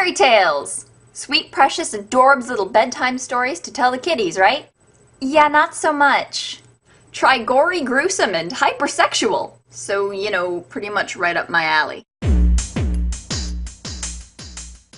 Fairy tales! Sweet, precious, adorbs little bedtime stories to tell the kiddies, right? Yeah, not so much. Try gory, gruesome, and hypersexual. So, you know, pretty much right up my alley.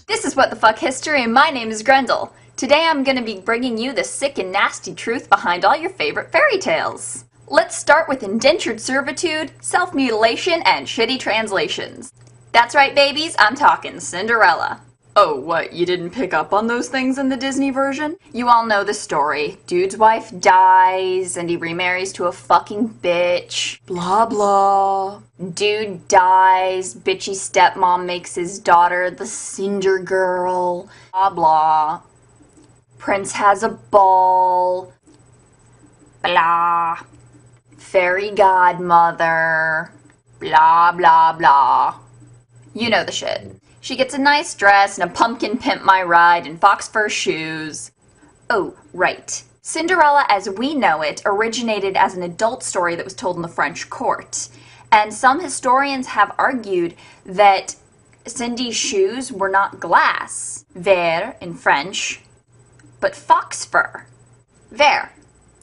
This is What the Fuck History, and my name is Grendel. Today I'm gonna be bringing you the sick and nasty truth behind all your favorite fairy tales. Let's start with indentured servitude, self-mutilation, and shitty translations. That's right, babies, I'm talking Cinderella. Oh, what, you didn't pick up on those things in the Disney version? You all know the story. Dude's wife dies, and he remarries to a fucking bitch. Blah blah. Dude dies, bitchy stepmom makes his daughter the Cinder Girl. Blah blah. Prince has a ball. Blah. Fairy godmother. Blah blah blah. You know the shit. She gets a nice dress and a pumpkin pimp my ride and fox fur shoes. Oh, right. Cinderella as we know it originated as an adult story that was told in the French court. And some historians have argued that Cindy's shoes were not glass, verre in French, but fox fur, verre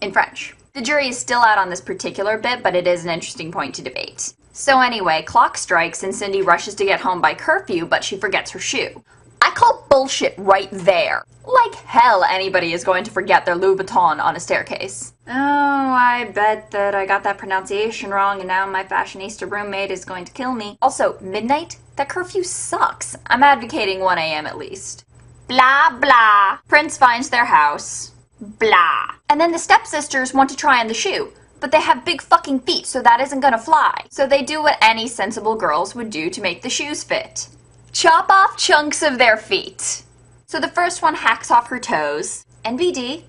in French. The jury is still out on this particular bit, but it is an interesting point to debate. So anyway, clock strikes and Cindy rushes to get home by curfew, but she forgets her shoe. I call bullshit right there. Like hell anybody is going to forget their Louboutin on a staircase. Oh, I bet that I got that pronunciation wrong and now my fashionista roommate is going to kill me. Also, midnight? That curfew sucks. I'm advocating 1 a.m. at least. Blah blah. Prince finds their house. Blah. And then the stepsisters want to try on the shoe. But they have big fucking feet, so that isn't gonna fly. So they do what any sensible girls would do to make the shoes fit. Chop off chunks of their feet. So the first one hacks off her toes, NBD,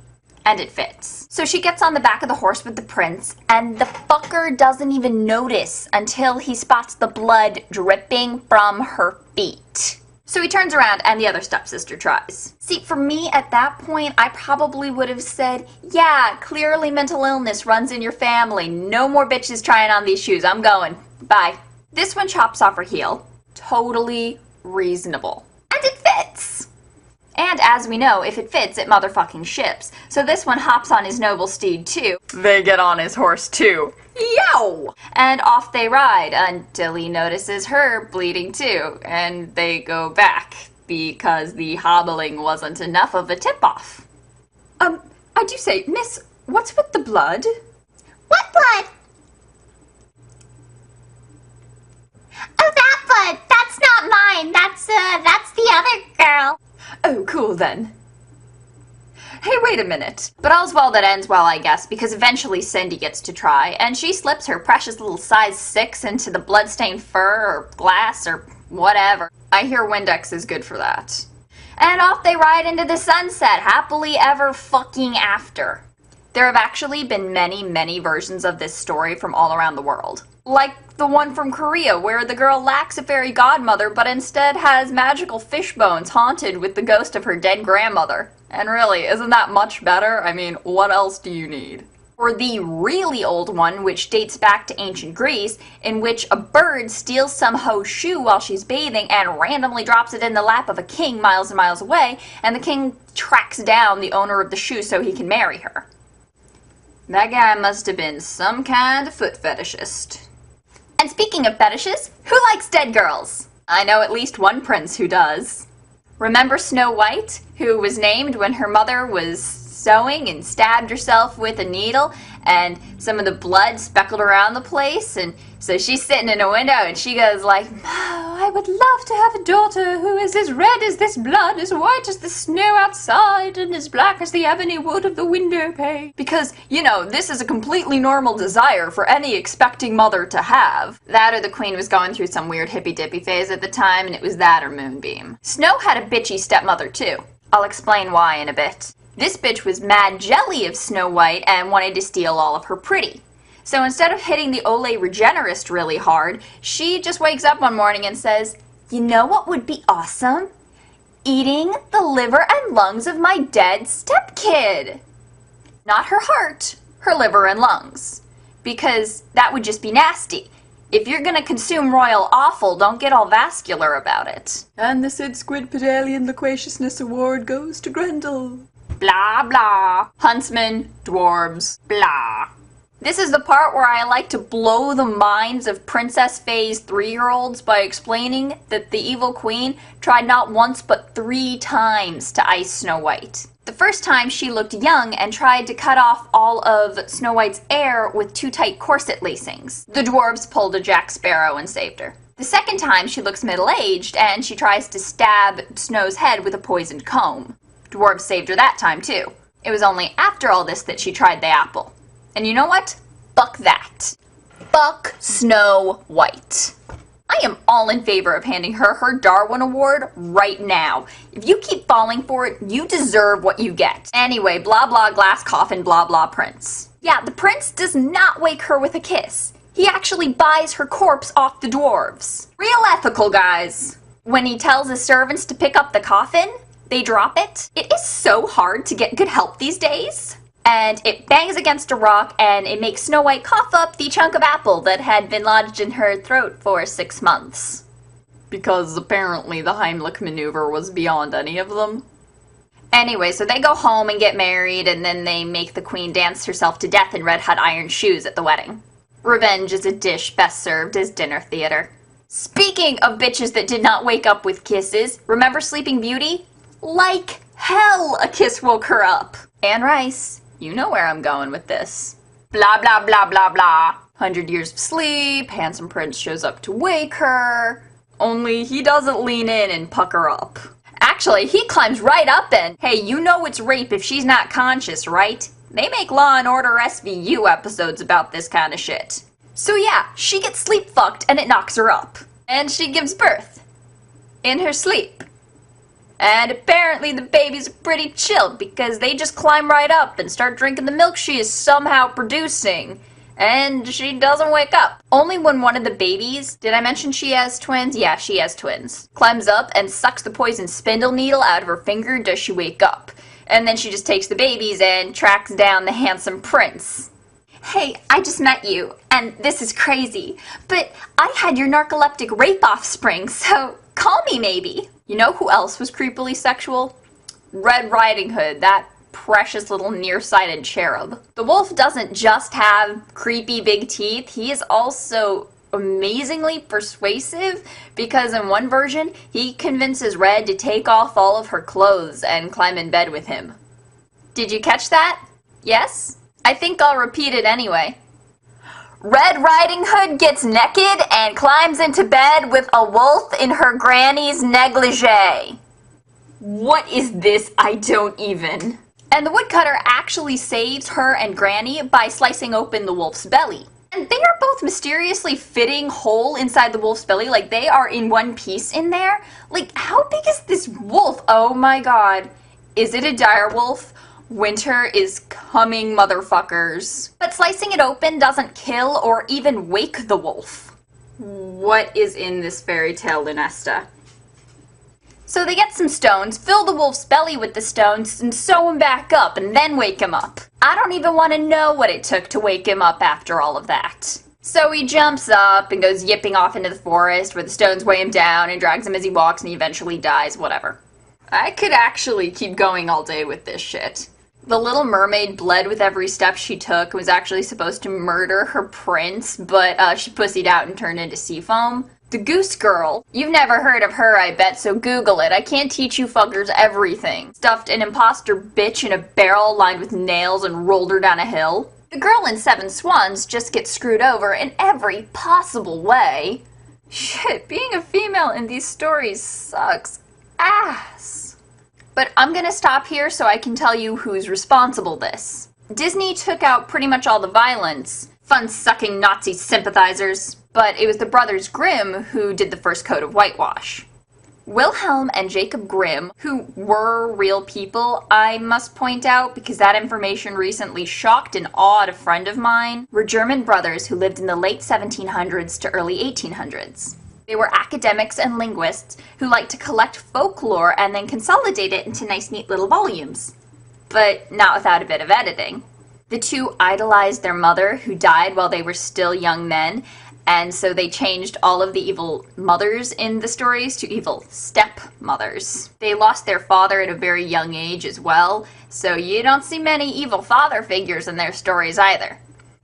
and it fits. So she gets on the back of the horse with the prince, and the fucker doesn't even notice until he spots the blood dripping from her feet. So he turns around and the other stepsister tries. See, for me at that point, I probably would have said, yeah, clearly mental illness runs in your family. No more bitches trying on these shoes. I'm going. Bye. This one chops off her heel. Totally reasonable. And it fits. And as we know, if it fits, it motherfucking ships. So this one hops on his noble steed too. They get on his horse too. Yow! And off they ride until he notices her bleeding too. And they go back because the hobbling wasn't enough of a tip-off. I do say, miss, what's with the blood? What blood? Oh, that blood! That's not mine! That's the other girl. Oh, cool then. Hey, wait a minute. But all's well that ends well, I guess, because eventually Cindy gets to try, and she slips her precious little size 6 into the bloodstained fur or glass or whatever. I hear Windex is good for that. And off they ride into the sunset, happily ever fucking after. There have actually been many, many versions of this story from all around the world. Like the one from Korea, where the girl lacks a fairy godmother, but instead has magical fish bones haunted with the ghost of her dead grandmother. And really, isn't that much better? I mean, what else do you need? Or the really old one, which dates back to ancient Greece, in which a bird steals some hoe's shoe while she's bathing and randomly drops it in the lap of a king miles and miles away, and the king tracks down the owner of the shoe so he can marry her. That guy must have been some kind of foot fetishist. And speaking of fetishes, who likes dead girls? I know at least one prince who does. Remember Snow White, who was named when her mother was sewing and stabbed herself with a needle, and some of the blood speckled around the place, and so she's sitting in a window and she goes like, oh, I would love to have a daughter who is as red as this blood, as white as the snow outside, and as black as the ebony wood of the window pane. Because, you know, this is a completely normal desire for any expecting mother to have. That or the queen was going through some weird hippy-dippy phase at the time, and it was that or Moonbeam. Snow had a bitchy stepmother too. I'll explain why in a bit. This bitch was mad jelly of Snow White and wanted to steal all of her pretty. So instead of hitting the Ole Regenerist really hard, she just wakes up one morning and says, you know what would be awesome? Eating the liver and lungs of my dead stepkid. Not her heart, her liver and lungs. Because that would just be nasty. If you're gonna consume royal offal, don't get all vascular about it. And the Sid Squid Pedalian Loquaciousness Award goes to Grendel. Blah blah. Huntsmen, dwarves, blah. This is the part where I like to blow the minds of Princess Faye's 3-year-olds by explaining that the evil queen tried not once but 3 times to ice Snow White. The first time she looked young and tried to cut off all of Snow White's hair with too tight corset lacings. The dwarves pulled a Jack Sparrow and saved her. The second time she looks middle-aged and she tries to stab Snow's head with a poisoned comb. Dwarves saved her that time too. It was only after all this that she tried the apple. And you know what? Fuck that. Fuck Snow White. I am all in favor of handing her her Darwin Award right now. If you keep falling for it, you deserve what you get. Anyway, blah blah glass coffin blah blah prince. Yeah, the prince does not wake her with a kiss. He actually buys her corpse off the dwarves. Real ethical, guys. When he tells his servants to pick up the coffin, they drop it. It is so hard to get good help these days. And it bangs against a rock, and it makes Snow White cough up the chunk of apple that had been lodged in her throat for 6 months. Because apparently the Heimlich maneuver was beyond any of them. Anyway, so they go home and get married, and then they make the queen dance herself to death in red-hot iron shoes at the wedding. Revenge is a dish best served as dinner theater. Speaking of bitches that did not wake up with kisses, remember Sleeping Beauty? Like hell, a kiss woke her up. Anne Rice. You know where I'm going with this. Blah, blah, blah, blah, blah. 100 years of sleep, handsome prince shows up to wake her. Only he doesn't lean in and pucker up. Actually, he climbs right up and, hey, you know it's rape if she's not conscious, right? They make Law & Order SVU episodes about this kind of shit. So yeah, she gets sleep fucked and it knocks her up. And she gives birth. In her sleep. And apparently the babies are pretty chill because they just climb right up and start drinking the milk she is somehow producing. And she doesn't wake up. Only when one of the babies, did I mention she has twins? Yeah, she has twins. Climbs up and sucks the poison spindle needle out of her finger does she wake up. And then she just takes the babies and tracks down the handsome prince. Hey, I just met you, and this is crazy, but I had your narcoleptic rape offspring, so call me maybe. You know who else was creepily sexual? Red Riding Hood, that precious little nearsighted cherub. The wolf doesn't just have creepy big teeth, he is also amazingly persuasive because in one version, he convinces Red to take off all of her clothes and climb in bed with him. Did you catch that? Yes? I think I'll repeat it anyway. Red Riding Hood gets naked and climbs into bed with a wolf in her granny's negligee. What is this? I don't even. And the woodcutter actually saves her and Granny by slicing open the wolf's belly. And they are both mysteriously fitting whole inside the wolf's belly, like they are in one piece in there. Like, how big is this wolf? Oh my god. Is it a dire wolf? Winter is coming, motherfuckers. But slicing it open doesn't kill or even wake the wolf. What is in this fairy tale, Lunesta? So they get some stones, fill the wolf's belly with the stones, and sew him back up, and then wake him up. I don't even want to know what it took to wake him up after all of that. So he jumps up and goes yipping off into the forest where the stones weigh him down and drags him as he walks and he eventually dies, whatever. I could actually keep going all day with this shit. The Little Mermaid bled with every step she took and was actually supposed to murder her prince, but she pussied out and turned into sea foam. The Goose Girl. You've never heard of her, I bet, so Google it. I can't teach you fuckers everything. Stuffed an imposter bitch in a barrel lined with nails and rolled her down a hill. The girl in Seven Swans just gets screwed over in every possible way. Shit, being a female in these stories sucks ass. But I'm gonna stop here so I can tell you who's responsible this. Disney took out pretty much all the violence. Fun-sucking Nazi sympathizers. But it was the brothers Grimm who did the first coat of whitewash. Wilhelm and Jacob Grimm, who were real people, I must point out, because that information recently shocked and awed a friend of mine, were German brothers who lived in the late 1700s to early 1800s. They were academics and linguists who liked to collect folklore and then consolidate it into nice, neat little volumes. But not without a bit of editing. The two idolized their mother, who died while they were still young men, And so they changed all of the evil mothers in the stories to evil stepmothers. They lost their father at a very young age as well, so you don't see many evil father figures in their stories either.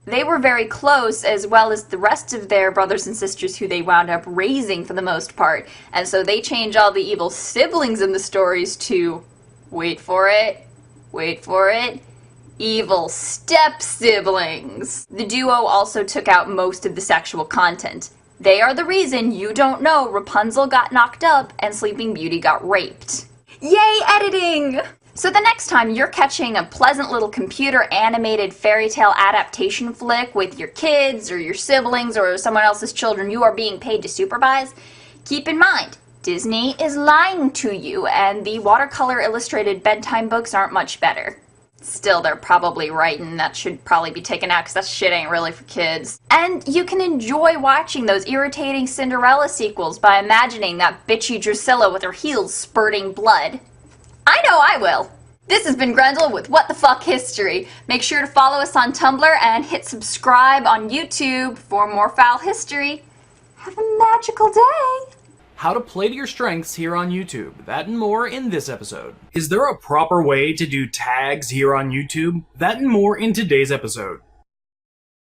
They were very close, as well as the rest of their brothers and sisters who they wound up raising for the most part, and so they change all the evil siblings in the stories to, wait for it, evil step-siblings. The duo also took out most of the sexual content. They are the reason you don't know Rapunzel got knocked up and Sleeping Beauty got raped. Yay, editing! So the next time you're catching a pleasant little computer-animated fairy tale adaptation flick with your kids or your siblings or someone else's children you are being paid to supervise, keep in mind, Disney is lying to you, and the watercolor illustrated bedtime books aren't much better. Still, they're probably right, and that should probably be taken out because that shit ain't really for kids. And you can enjoy watching those irritating Cinderella sequels by imagining that bitchy Drusilla with her heels spurting blood. I know I will! This has been Grendel with What the Fuck History. Make sure to follow us on Tumblr and hit subscribe on YouTube for more foul history. Have a magical day! How to play to your strengths here on YouTube. That and more in this episode. Is there a proper way to do tags here on YouTube? That and more in today's episode.